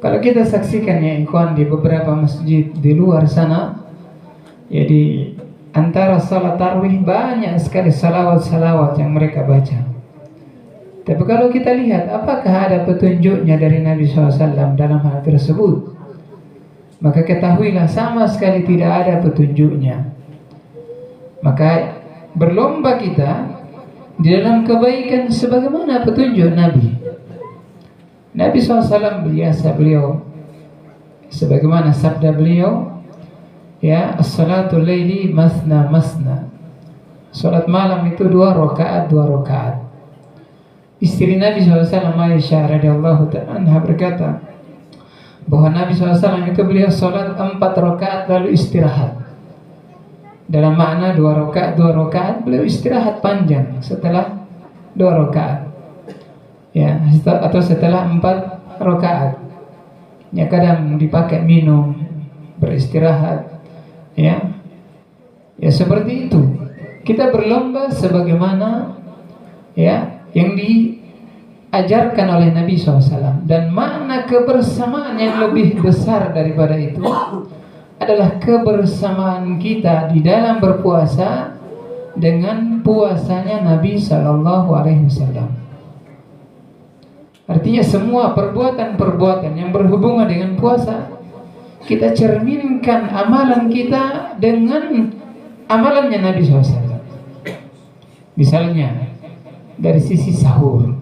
Kalau kita saksikan ya ikhwan di beberapa masjid di luar sana, ya di antara salat tarawih banyak sekali salawat-salawat yang mereka baca. Tapi kalau kita lihat apakah ada petunjuknya dari Nabi SAW dalam hal tersebut, maka ketahuilah sama sekali tidak ada petunjuknya. Maka berlomba kita di dalam kebaikan sebagaimana petunjuk Nabi. Nabi SAW beliau sebagaimana sabda beliau, ya, as-salatul laili masna masna. Salat malam itu 2 rakaat. Istri Nabi SAW Aisyah radhiyallahu ta'ala anha berkata bahwa Nabi SAW itu beliau salat 4 rakaat lalu istirahat. Dalam makna 2 rakaat beliau istirahat panjang setelah 2 rakaat. Ya, atau setelah 4 rakaat. Ya, kadang dipakai minum, beristirahat. Ya. Ya seperti itu. Kita berlomba sebagaimana ya yang diajarkan oleh Nabi SAW. Dan makna kebersamaan yang lebih besar daripada itu adalah kebersamaan kita di dalam berpuasa dengan puasanya Nabi SAW. Artinya semua perbuatan-perbuatan yang berhubungan dengan puasa, kita cerminkan amalan kita dengan amalannya Nabi SAW. Misalnya dari sisi sahur,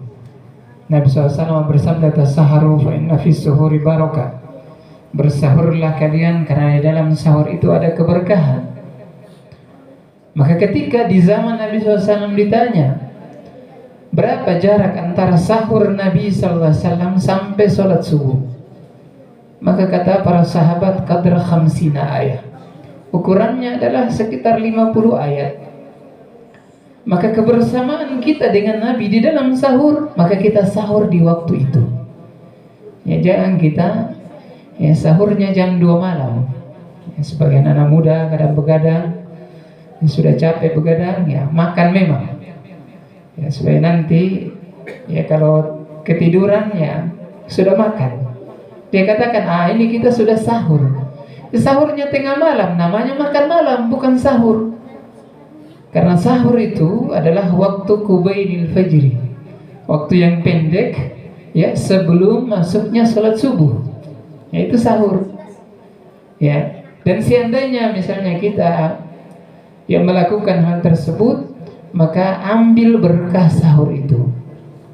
Nabi SAW bersabda, tasaharu fa inna fis suhuri barakah. Bersahurlah kalian karena di dalam sahur itu ada keberkahan. Maka ketika di zaman Nabi SAW ditanya, berapa jarak antara sahur Nabi SAW sampai sholat subuh? Maka kata para sahabat, qadra 50 ayat. Ukurannya adalah sekitar 50 ayat. Maka kebersamaan kita dengan Nabi di dalam sahur, maka kita sahur di waktu itu. Ya, jangan kita ya sahurnya jam 2 malam. Ya, sebagian anak muda kadang begadang, ya, sudah capek begadang, ya makan memang. Ya, supaya nanti ya kalau ketiduran ya sudah makan. Dia katakan, ini kita sudah sahur. Sahurnya tengah malam, namanya makan malam, bukan sahur. Karena sahur itu adalah waktu kubainil fajri, waktu yang pendek ya sebelum masuknya sholat subuh. Ya, itu sahur. Ya, dan seandainya misalnya kita yang melakukan hal tersebut, maka ambil berkah sahur itu.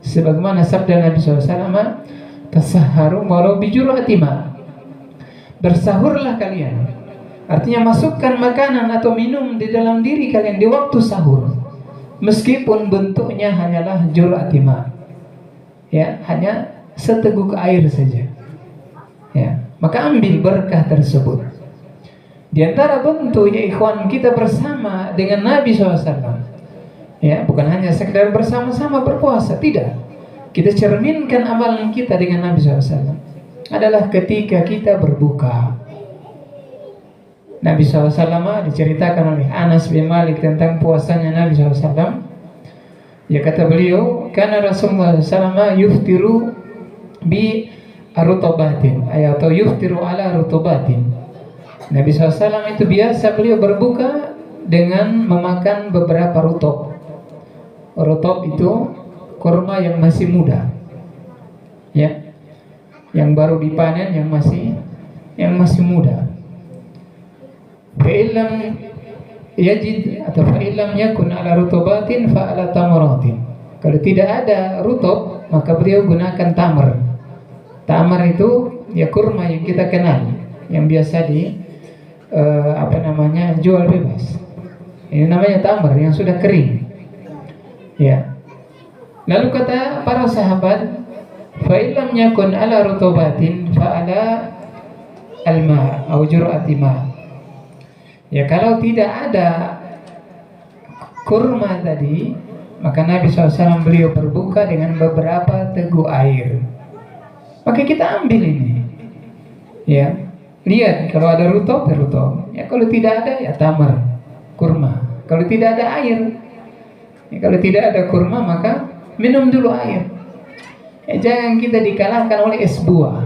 Sebagaimana sabda Nabi SAW, tasaharu walau bijur'ati ma. Bersahurlah kalian. Artinya masukkan makanan atau minum di dalam diri kalian di waktu sahur, meskipun bentuknya hanyalah jur'ati ma. Ya, hanya seteguk air saja. Ya, maka ambil berkah tersebut. Di antara bentuk ya ikhwan kita bersama dengan Nabi SAW. Ya, bukan hanya sekedar bersama-sama berpuasa, tidak. Kita cerminkan amalan kita dengan Nabi SAW. Adalah ketika kita berbuka. Nabi SAW diceritakan oleh Anas bin Malik tentang puasanya Nabi SAW. Ya, kata beliau, karena Rasulullah SAW yuftiru bi rutubatin, atau yuftiru ala rutubatin. Nabi SAW itu biasa beliau berbuka dengan memakan beberapa rutub. Rutub itu kurma yang masih muda, ya, yang baru dipanen, yang masih muda. Fa'ilam yajid atau fa'ilam yakun ala rutubatin fa'ala tamaratin. Kalau tidak ada rutub, maka beliau gunakan tamar. Tamar itu ya kurma yang kita kenal, yang biasa jual bebas. Ini namanya tamar yang sudah kering. Ya. Lalu kata para sahabat, fa'ilam yakun ala rutubatin fa'ala alma au jur'ati ma. Ya, kalau tidak ada kurma tadi, maka Nabi SAW beliau berbuka dengan beberapa teguk air. Maka kita ambil ini. Ya, lihat kalau ada rutub, rutub. Ya, kalau tidak ada ya tamar, kurma. Kalau tidak ada air, ya, kalau tidak ada kurma maka minum dulu air. Ya, jangan kita dikalahkan oleh es buah.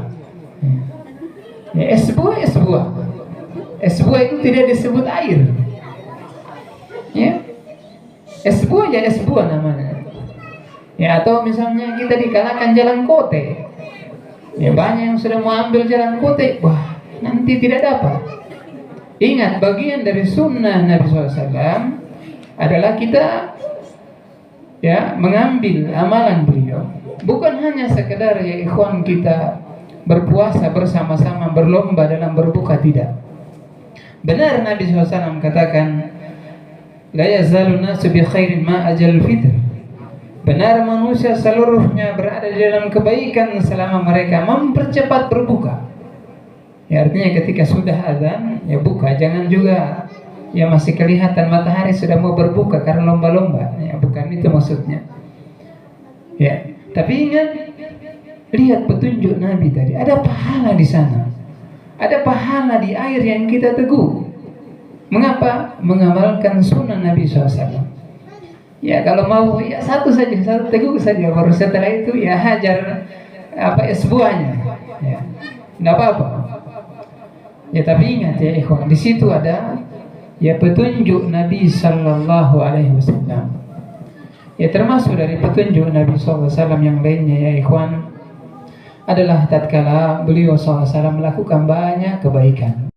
Ya, es buah, es buah. Es buah itu tidak disebut air. Ya, es buah ya es buah namanya. Ya, atau misalnya kita dikalahkan jalan kote. Ya, banyak yang sudah mau ambil jalan kote, wah nanti tidak dapat. Ingat, bagian dari sunnah Nabi SAW adalah kita ya mengambil amalan beliau. Bukan hanya sekedar ya ikhwan kita berpuasa bersama-sama berlomba dalam berbuka, tidak. Benar Nabi SAW katakan, la yazalun nasu bi khairin ma ajal fitr. Benar manusia seluruhnya berada di dalam kebaikan selama mereka mempercepat berbuka. Ya, artinya ketika sudah azan ya buka, jangan juga ya masih kelihatan matahari sudah mau berbuka karena lomba-lomba. Ya, bukan itu maksudnya. Ya, tapi ingat, lihat petunjuk Nabi tadi, ada pahala di sana. Ada pahala di air yang kita teguh. Mengapa? Mengamalkan sunnah Nabi SAW. Ya, kalau mau ya satu saja, satu teguh saja, baru setelah itu ya hajar es buahnya. Ya, tidak apa-apa. Ya, tapi ingat ya ikhwan, di situ ada ya petunjuk Nabi Sallallahu Alaihi Wasallam. Ya, termasuk dari petunjuk Nabi SAW yang lainnya ya ikhwan adalah tatkala beliau SAW melakukan banyak kebaikan.